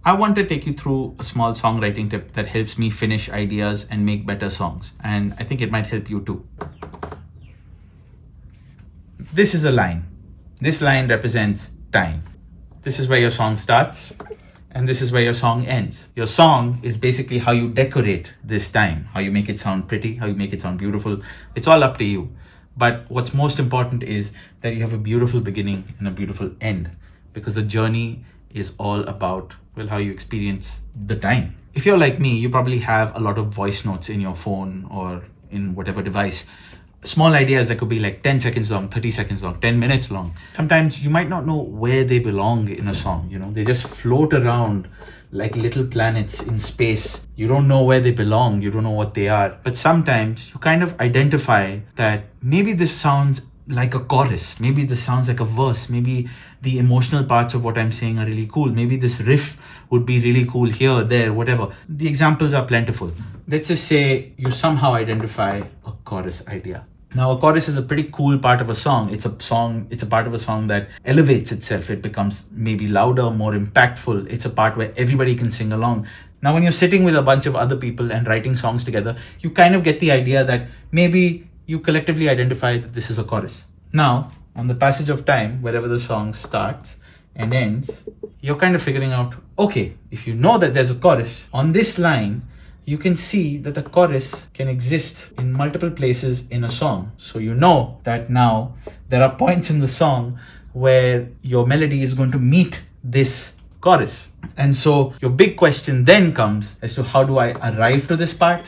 I want to take you through a small songwriting tip that helps me finish ideas and make better songs. And I think it might help you too. This is a line. This line represents time. This is where your song starts, and this is where your song ends. Your song is basically how you decorate this time, how you make it sound pretty, how you make it sound beautiful. It's all up to you. But what's most important is that you have a beautiful beginning and a beautiful end, because the journey is all about, well, how you experience the time. If you're like me, you probably have a lot of voice notes in your phone or in whatever device. Small ideas that could be like 10 seconds long, 30 seconds long, 10 minutes long. Sometimes you might not know where they belong in a song, they just float around like little planets in space. You don't know where they belong, you don't know what they are. But sometimes you kind of identify that maybe this sounds like a chorus, maybe this sounds like a verse, maybe the emotional parts of what I'm saying are really cool, maybe this riff would be really cool here, there, whatever. The examples are plentiful. Let's just say you somehow identify a chorus idea. Now, a chorus is a pretty cool part of a song. It's a part of a song that elevates itself. It becomes maybe louder, more impactful. It's a part where everybody can sing along. Now, when you're sitting with a bunch of other people and writing songs together, you kind of get the idea that maybe you collectively identify that this is a chorus. Now, on the passage of time, wherever the song starts and ends, you're kind of figuring out, okay, if you know that there's a chorus, on this line, you can see that the chorus can exist in multiple places in a song. So you know that now there are points in the song where your melody is going to meet this chorus. And so your big question then comes as to, how do I arrive to this part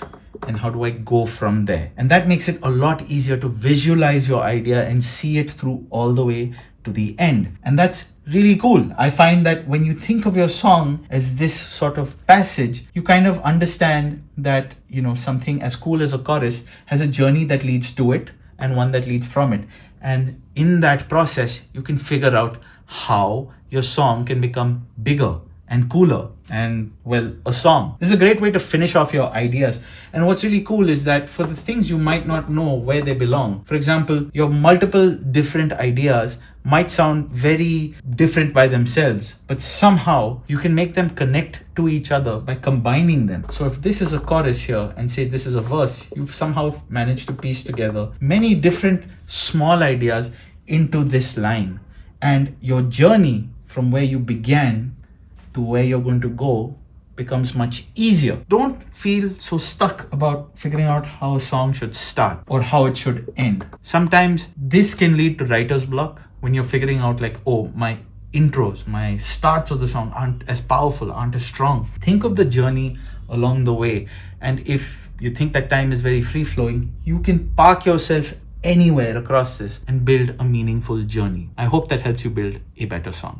and how do I go from there? And that makes it a lot easier to visualize your idea and see it through all the way to the end. And that's really cool. I find that when you think of your song as this sort of passage, you kind of understand that, something as cool as a chorus has a journey that leads to it and one that leads from it. And in that process, you can figure out how your song can become bigger and cooler and, well, a song. This is a great way to finish off your ideas. And what's really cool is that for the things you might not know where they belong, for example, your multiple different ideas might sound very different by themselves, but somehow you can make them connect to each other by combining them. So if this is a chorus here and say this is a verse, you've somehow managed to piece together many different small ideas into this line. And your journey from where you began to where you're going to go becomes much easier. Don't feel so stuck about figuring out how a song should start or how it should end. Sometimes this can lead to writer's block when you're figuring out like, oh, my intros, my starts of the song aren't as powerful, aren't as strong. Think of the journey along the way. And if you think that time is very free-flowing, you can park yourself anywhere across this and build a meaningful journey. I hope that helps you build a better song.